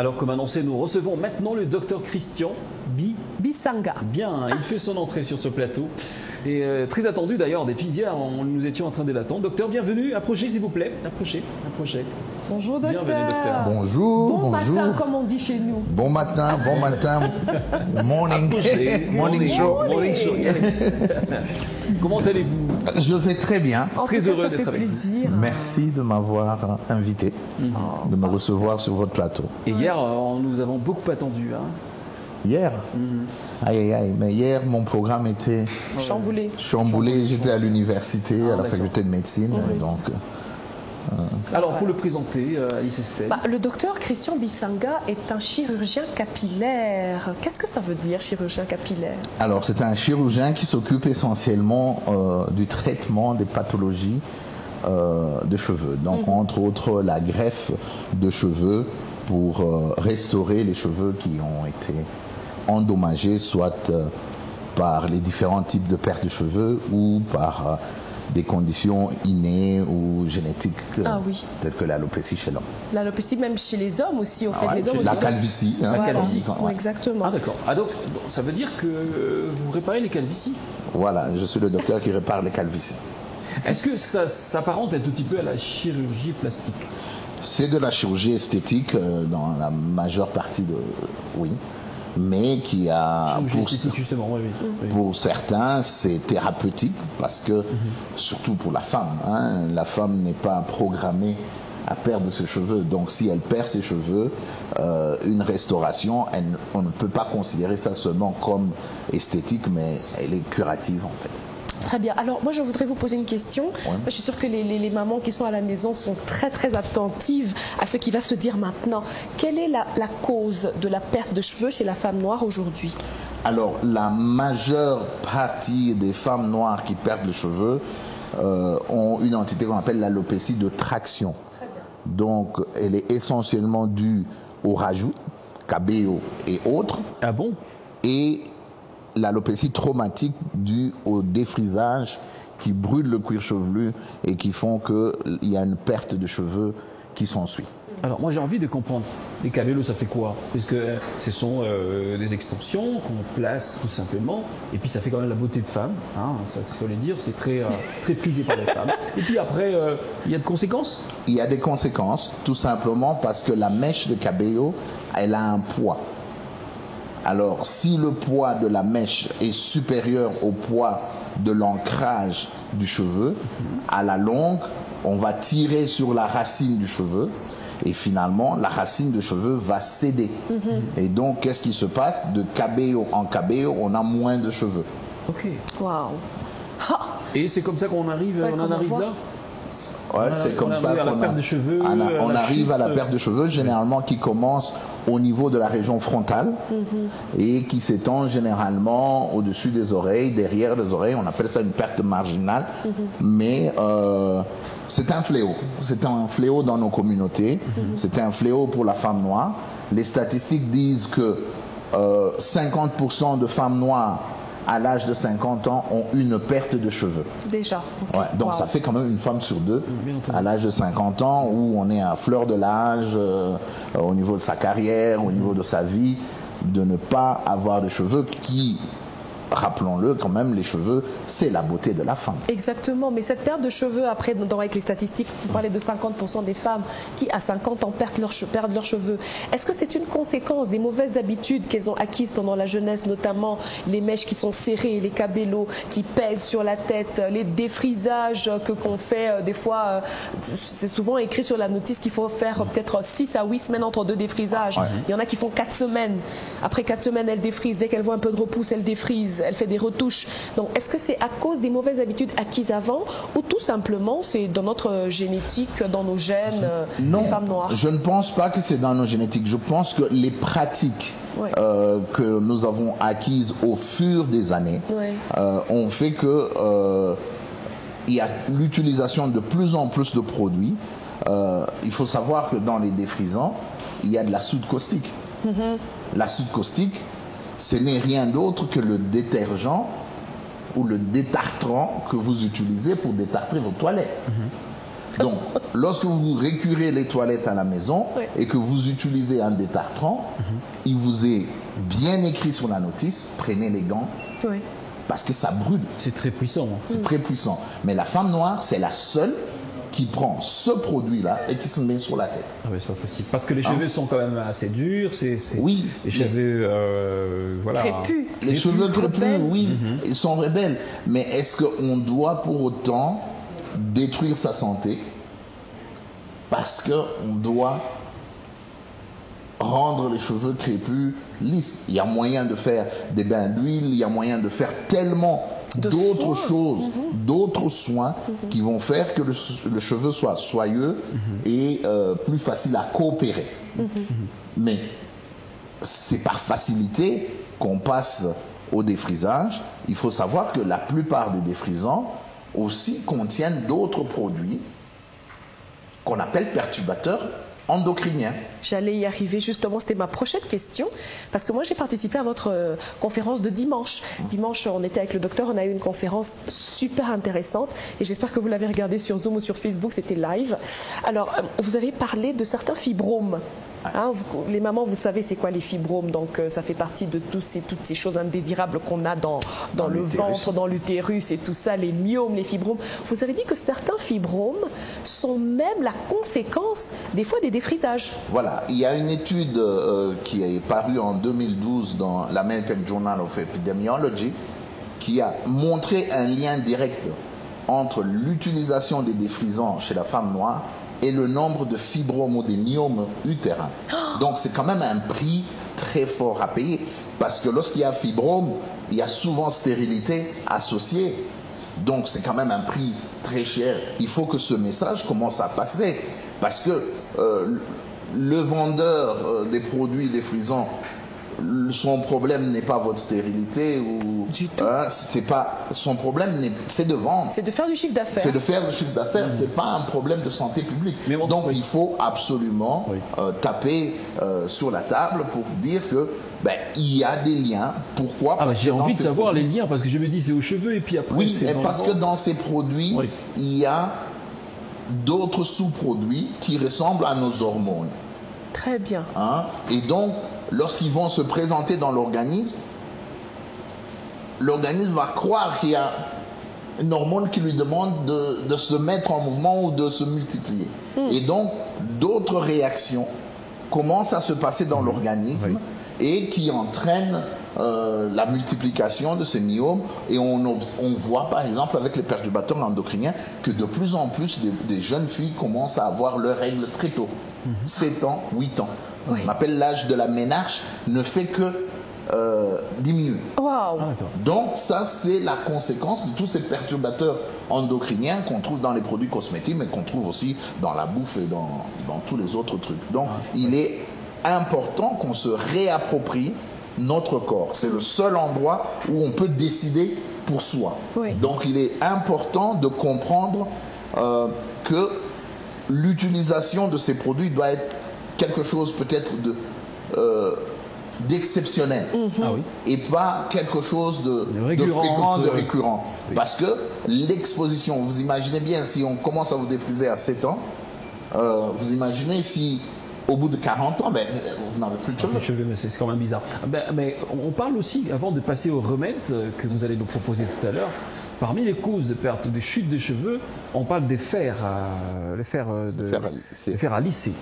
Alors comme annoncé, nous recevons maintenant le docteur Christian Bissanga. Bien, il fait son entrée sur ce plateau. Et très attendu d'ailleurs, depuis hier, nous étions en train de l'attendre. Docteur, bienvenue, approchez s'il vous plaît. Approchez. Bonjour docteur. Bienvenue docteur. Bonjour, Bon bonjour. matin, comme on dit chez nous. Bon matin. Morning. Approchez. Morning show. Morning show, yes. Comment allez-vous? Je vais très bien. En Très tout cas, heureux ça d'être fait avec vous. plaisir. Merci de m'avoir invité, de me recevoir sur votre plateau. Et hier, nous avons beaucoup attendu. Hein. Hier, aïe, mais hier mon programme était Chamboulé. J'étais à l'université, à la d'accord. faculté de médecine, donc. Alors pour le présenter, Alice Estelle. Le docteur Christian Bissanga est un chirurgien capillaire. Qu'est-ce que ça veut dire, chirurgien capillaire? Alors c'est un chirurgien qui s'occupe essentiellement du traitement des pathologies de cheveux. Donc entre autres la greffe de cheveux pour restaurer les cheveux qui ont été endommagés soit par les différents types de pertes de cheveux ou par des conditions innées ou génétiques telles que l'alopécie chez l'homme. L'alopécie même chez les hommes aussi, au fait les hommes aussi. La calvitie. La calvitie. Oui, exactement. Ah d'accord. Ah donc ça veut dire que vous réparez les calvities? Voilà, je suis le docteur qui répare les calvities. Est-ce que ça s'apparente un tout petit peu à la chirurgie plastique? C'est de la chirurgie esthétique dans la majeure partie de... Oui. Mais qui a... Justement, oui. Pour certains, c'est thérapeutique parce que, surtout pour la femme, la femme n'est pas programmée à perdre ses cheveux. Donc si elle perd ses cheveux, une restauration, on ne peut pas considérer ça seulement comme esthétique, mais elle est curative en fait. Très bien. Alors moi je voudrais vous poser une question. Ouais. Je suis sûre que les mamans qui sont à la maison sont très très attentives à ce qui va se dire maintenant. Quelle est la cause de la perte de cheveux chez la femme noire aujourd'hui? Alors la majeure partie des femmes noires qui perdent les cheveux ont une entité qu'on appelle l'alopécie de traction. Donc elle est essentiellement due au rajout, cabello et autres. Ah bon? Et l'alopécie traumatique due au défrisage qui brûle le cuir chevelu et qui font qu'il y a une perte de cheveux qui s'ensuit. Alors moi j'ai envie de comprendre, les cabellos ça fait quoi? Parce que ce sont des extensions qu'on place tout simplement, et puis ça fait quand même la beauté de femme, ça il faut le dire, c'est très, très prisé par les femmes. Et puis après, il y a de conséquences? Il y a des conséquences, tout simplement parce que la mèche de cabello, elle a un poids. Alors, si le poids de la mèche est supérieur au poids de l'ancrage du cheveu, à la longue, on va tirer sur la racine du cheveu et finalement, la racine du cheveu va céder. Et donc, qu'est-ce qui se passe? De cabello en cabello, on a moins de cheveux. Ok. Waouh. Et c'est comme ça qu'on arrive, on en arrive là? Ouais, c'est comme ça qu'on on arrive à la perte de cheveux, généralement qui commence au niveau de la région frontale et qui s'étend généralement au-dessus des oreilles, derrière les oreilles. On appelle ça une perte marginale, mais c'est un fléau. C'est un fléau dans nos communautés. C'est un fléau pour la femme noire. Les statistiques disent que 50% de femmes noires à l'âge de 50 ans ont une perte de cheveux. Déjà. Okay. Ouais, donc ça fait quand même une femme sur deux à l'âge de 50 ans où on est à fleur de l'âge au niveau de sa carrière, au niveau de sa vie, de ne pas avoir de cheveux qui, rappelons-le quand même, les cheveux, c'est la beauté de la femme. Exactement, mais cette perte de cheveux, après, avec les statistiques, vous parlez de 50% des femmes qui, à 50 ans, perdent leurs cheveux. Est-ce que c'est une conséquence des mauvaises habitudes qu'elles ont acquises pendant la jeunesse, notamment les mèches qui sont serrées, les cabellos qui pèsent sur la tête, les défrisages qu'on fait, des fois, c'est souvent écrit sur la notice qu'il faut faire peut-être 6 à 8 semaines entre deux défrisages. Il y en a qui font 4 semaines. Après 4 semaines, elles défrisent. Dès qu'elles voient un peu de repousse, elles défrisent. Elle fait des retouches. Donc, est-ce que c'est à cause des mauvaises habitudes acquises avant ou tout simplement c'est dans notre génétique, dans nos gènes, les femmes noires? Je ne pense pas que c'est dans nos génétiques. Je pense que les pratiques que nous avons acquises au fur des années ont fait que il y a l'utilisation de plus en plus de produits. Il faut savoir que dans les défrisants, il y a de la soude caustique. La soude caustique, ce n'est rien d'autre que le détergent ou le détartrant que vous utilisez pour détartrer vos toilettes. Donc, lorsque vous récurez les toilettes à la maison et que vous utilisez un détartrant, il vous est bien écrit sur la notice, prenez les gants. Oui. Parce que ça brûle. C'est très puissant. C'est très puissant. Mais la femme noire, c'est la seule qui prend ce produit-là et qui se met sur la tête. Ah mais c'est pas possible. Parce que les cheveux sont quand même assez durs. Oui. Les cheveux, voilà. Crépus. Les cheveux crépus, oui, ils sont rebelles. Mais est-ce qu'on doit pour autant détruire sa santé parce qu'on doit rendre les cheveux crépus lisses? Il y a moyen de faire des bains d'huile, il y a moyen de faire tellement d'autres choses, d'autres soins qui vont faire que le cheveu soit soyeux et plus facile à coopérer. Mais c'est par facilité qu'on passe au défrisage. Il faut savoir que la plupart des défrisants aussi contiennent d'autres produits qu'on appelle perturbateurs endocriniens. J'allais y arriver justement, c'était ma prochaine question, parce que moi j'ai participé à votre conférence de dimanche. Dimanche, on était avec le docteur, on a eu une conférence super intéressante et j'espère que vous l'avez regardée sur Zoom ou sur Facebook, c'était live. Alors, vous avez parlé de certains fibromes. Hein, les mamans, vous savez c'est quoi les fibromes, donc ça fait partie de toutes ces choses indésirables qu'on a dans le ventre, dans l'utérus et tout ça, les myomes, les fibromes. Vous avez dit que certains fibromes sont même la conséquence des fois des défrisages. Voilà, il y a une étude qui est parue en 2012 dans l'American Journal of Epidemiology qui a montré un lien direct entre l'utilisation des défrisants chez la femme noire et le nombre de fibromes ou des myomes utérins. Donc c'est quand même un prix très fort à payer parce que lorsqu'il y a fibrome, il y a souvent stérilité associée. Donc c'est quand même un prix très cher. Il faut que ce message commence à passer parce que le vendeur des produits défrisants, son problème n'est pas votre stérilité ou c'est pas son problème, c'est de vendre. C'est de faire du chiffre d'affaires. C'est de faire du chiffre d'affaires. C'est pas un problème de santé publique. Donc il faut absolument taper sur la table pour dire que il y a des liens. Pourquoi? Parce j'ai envie de savoir les liens parce que je me dis c'est aux cheveux et puis après. Oui, mais parce que dans ces produits il y a d'autres sous-produits qui ressemblent à nos hormones. Très bien. Et donc lorsqu'ils vont se présenter dans l'organisme, l'organisme va croire qu'il y a une hormone qui lui demande de se mettre en mouvement ou de se multiplier. Et donc, d'autres réactions commencent à se passer dans l'organisme et qui entraînent la multiplication de ces myomes. Et on voit, par exemple, avec les perturbateurs endocriniens, que de plus en plus des jeunes filles commencent à avoir leurs règles très tôt. 7 ans, 8 ans. On appelle l'âge de la ménarche, ne fait que diminuer. Wow. Donc ça c'est la conséquence de tous ces perturbateurs endocriniens qu'on trouve dans les produits cosmétiques mais qu'on trouve aussi dans la bouffe et dans tous les autres trucs. Donc il est important qu'on se réapproprie notre corps. C'est le seul endroit où on peut décider pour soi. Donc il est important de comprendre que l'utilisation de ces produits doit être quelque chose peut-être d'exceptionnel et pas quelque chose de fréquent, de récurrent. Parce que l'exposition, vous imaginez bien, si on commence à vous défriser à 7 ans, vous imaginez si au bout de 40 ans, vous n'avez plus de cheveux. Mais c'est quand même bizarre. Mais on parle aussi, avant de passer aux remèdes que vous allez nous proposer tout à l'heure, parmi les causes de perte, de chute des cheveux, on parle des fers à lisser.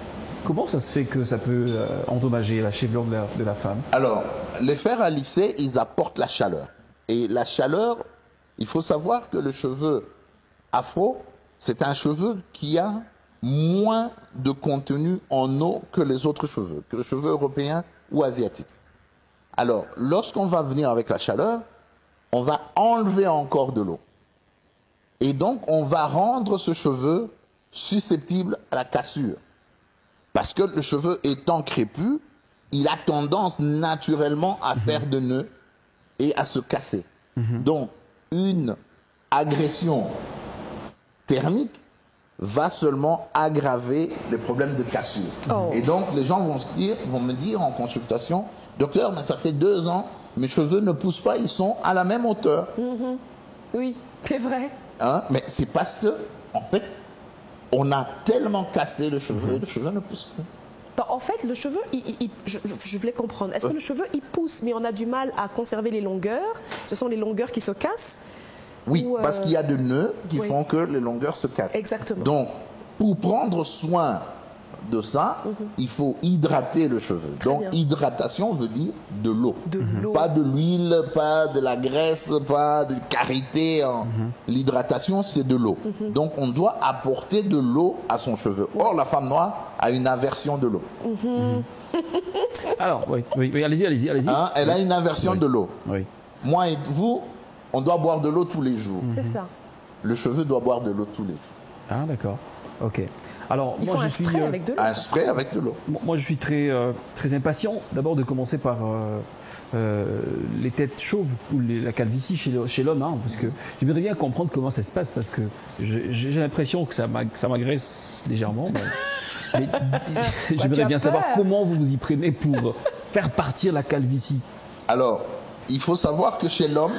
Comment ça se fait que ça peut endommager la chevelure de la femme? Alors, les fers à lisser, ils apportent la chaleur. Et la chaleur, il faut savoir que le cheveu afro, c'est un cheveu qui a moins de contenu en eau que les autres cheveux, que le cheveu européen ou asiatique. Alors, lorsqu'on va venir avec la chaleur, on va enlever encore de l'eau. Et donc, on va rendre ce cheveu susceptible à la cassure. Parce que le cheveu étant crépus, il a tendance naturellement à faire de nœuds et à se casser. Donc, une agression thermique va seulement aggraver les problèmes de cassure. Et donc, les gens vont me dire en consultation, docteur, mais ça fait 2 ans, mes cheveux ne poussent pas, ils sont à la même hauteur. Oui, c'est vrai. Mais c'est parce que, en fait, on a tellement cassé le cheveu ne pousse plus. En fait, le cheveu, je voulais comprendre. Est-ce que le cheveu, il pousse, mais on a du mal à conserver les longueurs? Ce sont les longueurs qui se cassent? Oui, parce qu'il y a des nœuds qui font que les longueurs se cassent. Exactement. Donc, pour prendre soin de ça, il faut hydrater le cheveu. Donc, hydratation veut dire de l'eau. Pas de l'huile, pas de la graisse, pas de karité. L'hydratation, c'est de l'eau. Donc, on doit apporter de l'eau à son cheveu. Or, la femme noire a une aversion de l'eau. Alors, oui, allez-y. Hein, elle a une aversion de l'eau. Oui. Moi et vous, on doit boire de l'eau tous les jours. C'est ça. Le cheveu doit boire de l'eau tous les jours. Ah, d'accord. Ok. Alors, Il moi, faut un spray avec de l'eau. Un spray avec de l'eau. Moi, je suis très impatient, d'abord, de commencer par les têtes chauves ou la calvitie chez l'homme, hein, parce que j'aimerais bien comprendre comment ça se passe, parce que j'ai l'impression que ça m'agresse légèrement. Mais j'aimerais bien savoir comment vous vous y prenez pour faire partir la calvitie. Alors, il faut savoir que chez l'homme,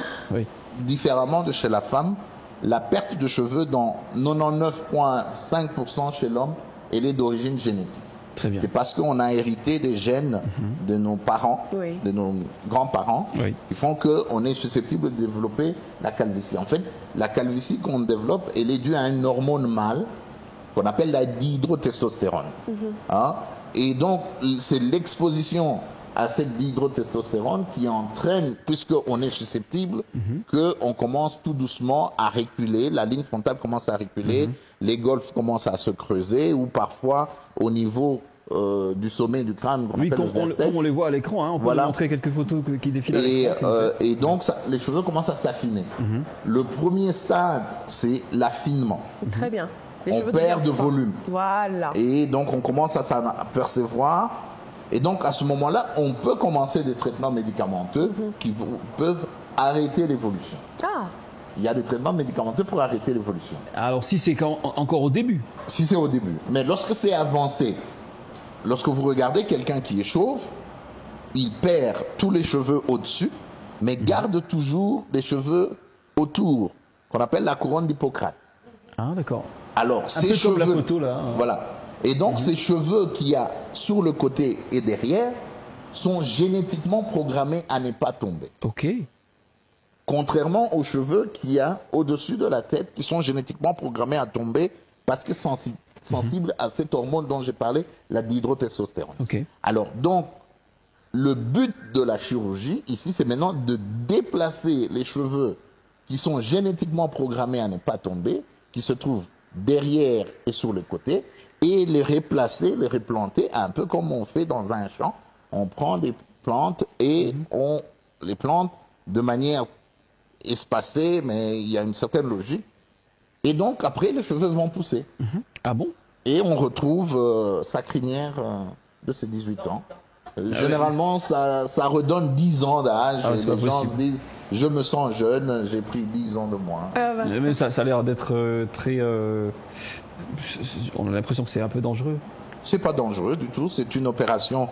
différemment de chez la femme, la perte de cheveux dans 99,5% chez l'homme, elle est d'origine génétique. Très bien. C'est parce qu'on a hérité des gènes de nos parents, de nos grands-parents, qui font qu'on est susceptible de développer la calvitie. En fait, la calvitie qu'on développe, elle est due à une hormone mâle qu'on appelle la dihydrotestostérone. Hein? Et donc, c'est l'exposition à cette dihydrotestostérone qui entraîne, puisqu'on est susceptible, qu'on commence tout doucement à reculer, la ligne frontale commence à reculer, les golfes commencent à se creuser, ou parfois au niveau du sommet du crâne, comme on les voit à l'écran, hein, on peut montrer quelques photos qui défilent à l'écran. Et donc, les cheveux commencent à s'affiner. Le premier stade, c'est l'affinement. Très bien. On perd de volume. Voilà. Et donc, on commence à s'apercevoir. Et donc, à ce moment-là, on peut commencer des traitements médicamenteux qui peuvent arrêter l'évolution. Il y a des traitements médicamenteux pour arrêter l'évolution. Alors, si c'est encore au début? Si c'est au début. Mais lorsque c'est avancé, lorsque vous regardez quelqu'un qui est chauve, il perd tous les cheveux au-dessus, mais garde toujours des cheveux autour, qu'on appelle la couronne d'Hippocrate. Ah, d'accord. Alors, ces cheveux, comme la photo, là. Voilà. Et donc, ces cheveux qu'il y a sur le côté et derrière sont génétiquement programmés à ne pas tomber. Ok. Contrairement aux cheveux qu'il y a au-dessus de la tête qui sont génétiquement programmés à tomber parce que sensibles à cette hormone dont j'ai parlé, la dihydrotestostérone. Okay. Alors, donc, le but de la chirurgie ici, c'est maintenant de déplacer les cheveux qui sont génétiquement programmés à ne pas tomber, qui se trouvent derrière et sur le côté, et les replacer, les replanter, un peu comme on fait dans un champ. On prend des plantes et on les plante de manière espacée, mais il y a une certaine logique. Et donc, après, les cheveux vont pousser. Ah bon? Et on retrouve sa crinière de ses 18 ans. Généralement, ça redonne 10 ans d'âge. Et les gens se disent, je me sens jeune, j'ai pris 10 ans de moins. Mais ça a l'air d'être très... on a l'impression que c'est un peu dangereux. C'est pas dangereux du tout. C'est une opération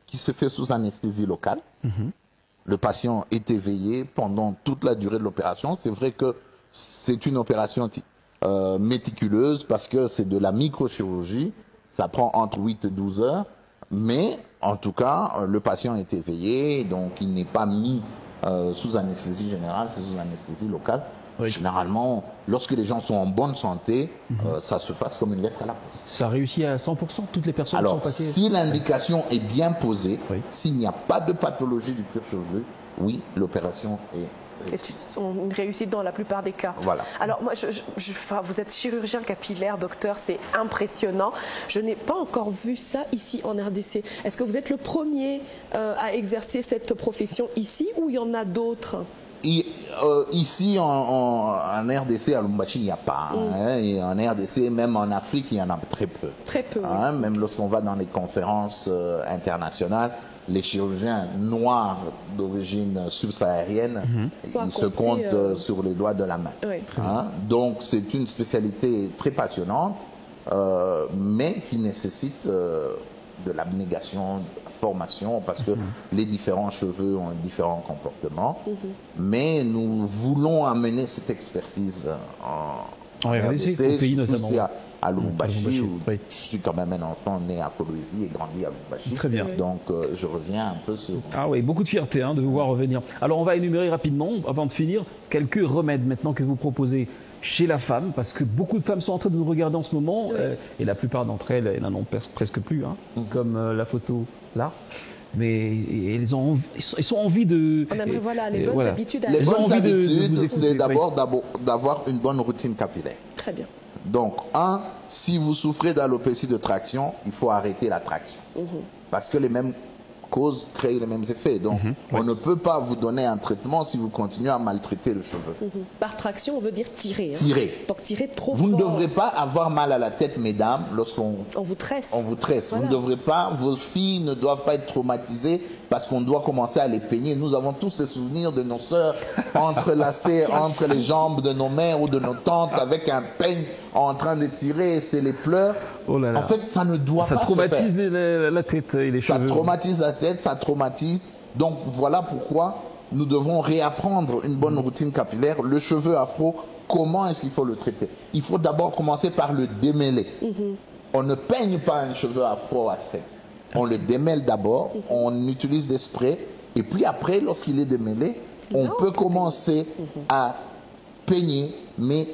qui se fait sous anesthésie locale. Le patient est éveillé pendant toute la durée de l'opération. C'est vrai que c'est une opération méticuleuse parce que c'est de la microchirurgie. Ça prend entre 8 et 12 heures. Mais, en tout cas, le patient est éveillé, donc il n'est pas mis sous anesthésie générale, c'est sous anesthésie locale. Oui. Généralement, lorsque les gens sont en bonne santé, ça se passe comme une lettre à la poste. Ça réussit à 100%? Toutes les personnes sont passées? Alors, si l'indication est bien posée, s'il n'y a pas de pathologie du cuir chevelu, oui, l'opération est une réussite dans la plupart des cas. Voilà. Alors moi, vous êtes chirurgien capillaire, docteur, c'est impressionnant. Je n'ai pas encore vu ça ici en RDC. Est-ce que vous êtes le premier à exercer cette profession ici ou il y en a d'autres? Ici en RDC, à Lubumbashi, il n'y a pas. Et en RDC, même en Afrique, il y en a très peu. Très peu. Même lorsqu'on va dans les conférences internationales, les chirurgiens noirs d'origine subsaharienne, ils se comptent sur les doigts de la main. Donc c'est une spécialité très passionnante, mais qui nécessite de l'abnégation, de la formation, parce que les différents cheveux ont différents comportements. Mais nous voulons amener cette expertise en RDC, au pays notamment. à Lubumbashi, où oui. je suis quand même un enfant né à Kolwezi et grandi à Lubumbashi. Très bien. Donc je reviens un peu sur... Ah oui, beaucoup de fierté de vous voir revenir. Alors on va énumérer rapidement, avant de finir, quelques remèdes maintenant que vous proposez chez la femme, parce que beaucoup de femmes sont en train de nous regarder en ce moment, Oui. et la plupart d'entre elles, elles n'en ont presque plus, comme la photo là. Mais elles sont envie de... On aimerait, voilà, les bonnes habitudes à Les Elles ont bonnes envie de habitudes, vous c'est occuper, d'avoir une bonne routine capillaire. Très bien. Donc, si vous souffrez d'alopécie de traction, il faut arrêter la traction. Parce que les mêmes causes créent les mêmes effets. Donc, on ne peut pas vous donner un traitement si vous continuez à maltraiter le cheveu. Par traction, on veut dire tirer. Tirer. Donc tirer trop Vous fort. ne devrez pas avoir mal à la tête, mesdames, lorsqu'on On vous tresse. on vous tresse. Voilà. Vous ne devrez pas, vos filles ne doivent pas être traumatisées parce qu'on doit commencer à les peigner. Nous avons tous les souvenirs de nos sœurs entrelacées entre les jambes de nos mères ou de nos tantes avec un peigne en train de tirer, c'est les pleurs. Oh là là. En fait, ça ne doit Ça pas se traumatise faire. la tête et les Ça cheveux. traumatise la tête, ça traumatise. Donc voilà pourquoi nous devons réapprendre une bonne routine capillaire. Le cheveu afro, comment est-ce qu'il faut le traiter? Il faut d'abord commencer par le démêler. On ne peigne pas un cheveu afro à sec. On le démêle d'abord, on utilise des sprays, et puis après, lorsqu'il est démêlé, on peut commencer à peigner, mais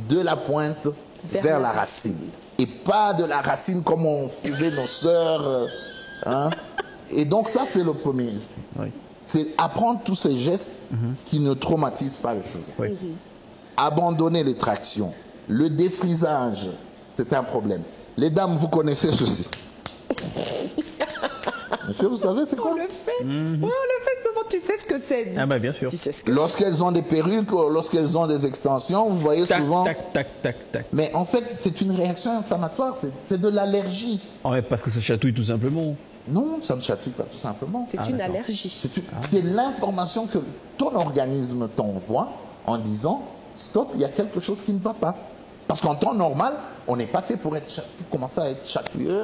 de la pointe vers la racine. Et pas de la racine comme on faisait nos sœurs. Et donc ça, c'est le premier. Oui. C'est apprendre tous ces gestes qui ne traumatisent pas le cheveu. Oui. Abandonner les tractions. Le défrisage, c'est un problème. Les dames, vous connaissez ceci. Monsieur, vous savez, c'est quoi? On le fait. Oui, on le fait souvent. Tu sais ce que c'est. Ah bah bien sûr. Tu sais ce que Lorsqu'elles ont des perruques, lorsqu'elles ont des extensions, vous voyez Tac, souvent... tac, tac, tac, tac. Mais en fait, c'est une réaction inflammatoire, c'est de l'allergie. Ah ouais, parce que ça chatouille tout simplement. Non, ça ne chatouille pas tout simplement. c'est une allergie. C'est l'information que ton organisme t'envoie en disant stop, il y a quelque chose qui ne va pas. Parce qu'en temps normal, on n'est pas fait pour commencer à être chatouilleux.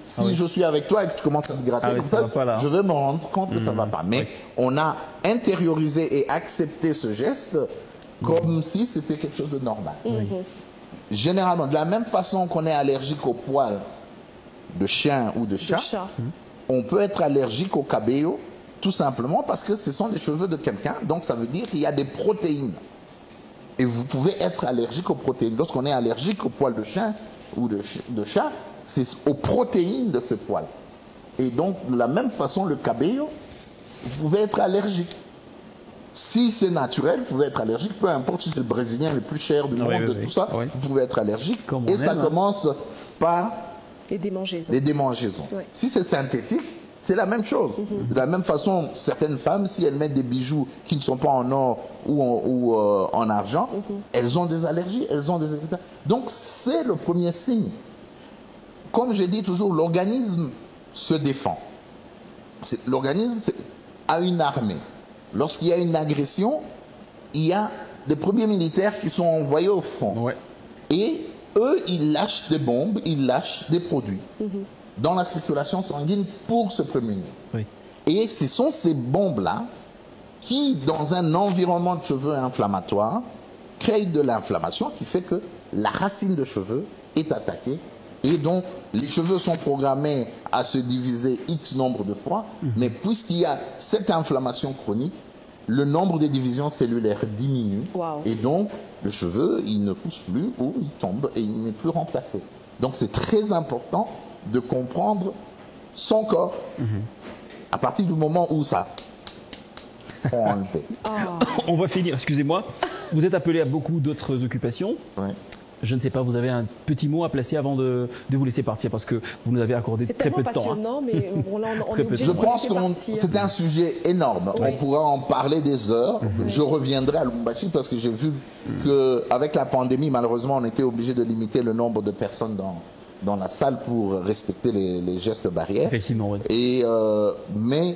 Si je suis avec toi et que tu commences à te gratter comme ça, je vais me rendre compte que ça ne va pas. Mais on a intériorisé et accepté ce geste comme si c'était quelque chose de normal. Généralement, de la même façon qu'on est allergique aux poils de chien ou de chat, on peut être allergique au cabello tout simplement parce que ce sont les cheveux de quelqu'un, donc ça veut dire qu'il y a des protéines. Et vous pouvez être allergique aux protéines. Lorsqu'on est allergique aux poils de chien ou de chat, c'est aux protéines de ce poil. Et donc, de la même façon, le cabello, vous pouvez être allergique. Si c'est naturel, vous pouvez être allergique, peu importe si c'est le brésilien le plus cher du monde, de tout ça, vous pouvez être allergique. Et ça commence par les démangeaisons. Les démangeaisons. Si c'est synthétique, c'est la même chose. De la même façon, certaines femmes, si elles mettent des bijoux qui ne sont pas en or ou en argent, elles ont des allergies, elles ont des irritants. Donc c'est le premier signe. Comme je dis toujours, l'organisme se défend. L'organisme a une armée. Lorsqu'il y a une agression, il y a des premiers militaires qui sont envoyés au front. Et eux, ils lâchent des bombes, ils lâchent des produits dans la circulation sanguine pour se prémunir. Et ce sont ces bombes-là qui, dans un environnement de cheveux inflammatoire, créent de l'inflammation qui fait que la racine de cheveux est attaquée. Et donc, les cheveux sont programmés à se diviser X nombre de fois, mais puisqu'il y a cette inflammation chronique, le nombre de divisions cellulaires diminue. Et donc, le cheveu, il ne pousse plus ou il tombe et il n'est plus remplacé. Donc, c'est très important de comprendre son corps à partir du moment où ça prend en paix. On va finir, excusez-moi. Vous êtes appelé à beaucoup d'autres occupations. Je ne sais pas, vous avez un petit mot à placer avant de vous laisser partir parce que vous nous avez accordé très peu de temps. C'est passionnant, mais on est obligé Je pense que c'est un sujet énorme. On pourra en parler des heures. Je reviendrai à Lubumbashi parce que j'ai vu qu'avec la pandémie, malheureusement, on était obligé de limiter le nombre de personnes dans la salle pour respecter les gestes barrières. Effectivement, oui. Mais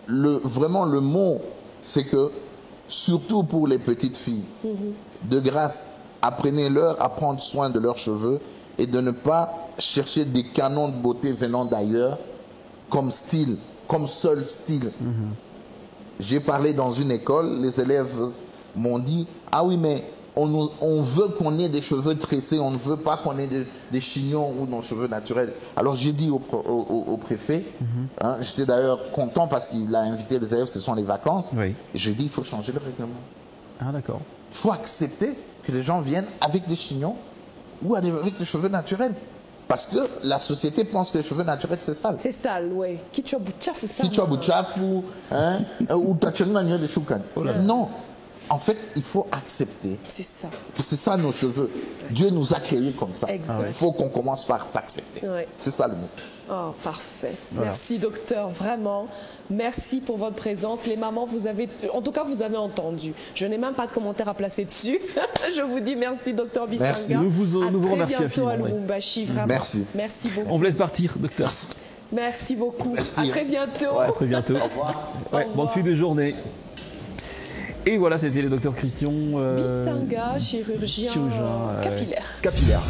vraiment le mot, c'est que surtout pour les petites filles, de grâce, apprenez-leur à prendre soin de leurs cheveux et de ne pas chercher des canons de beauté venant d'ailleurs comme style, comme seul style. J'ai parlé dans une école, les élèves m'ont dit « Ah oui, mais on veut qu'on ait des cheveux tressés, on ne veut pas qu'on ait des chignons ou nos cheveux naturels. Alors j'ai dit au préfet, hein, j'étais d'ailleurs content parce qu'il a invité les élèves, ce sont les vacances, Oui. et j'ai dit il faut changer le règlement. Ah, d'accord. Il faut accepter que les gens viennent avec des chignons ou avec des cheveux naturels. Parce que la société pense que les cheveux naturels c'est sale. C'est sale, oui. Kichwa buchafu sana. Kichwa buchafu, hein, ou tachenga nye de shukan. Non. En fait, il faut accepter C'est ça. que c'est ça nos cheveux. Dieu nous a créés comme ça. Exact. Il faut qu'on commence par s'accepter. Ouais. C'est ça le mot. Oh, parfait. Voilà. Merci, docteur, vraiment. Merci pour votre présence. Les mamans, vous avez, en tout cas, vous avez entendu. Je n'ai même pas de commentaire à placer dessus. Je vous dis merci, docteur Bitsanga. Merci. Nous vous À remercions très bientôt à infiniment, oui. Lubumbashi, vraiment. Merci. Merci beaucoup. On vous laisse partir, docteur. Merci beaucoup. Merci. À très bientôt. Ouais. À très bientôt. Au revoir. Ouais, bonne suite de journée. Et voilà, c'était le docteur Christian Bitsanga, chirurgien, capillaire. capillaire.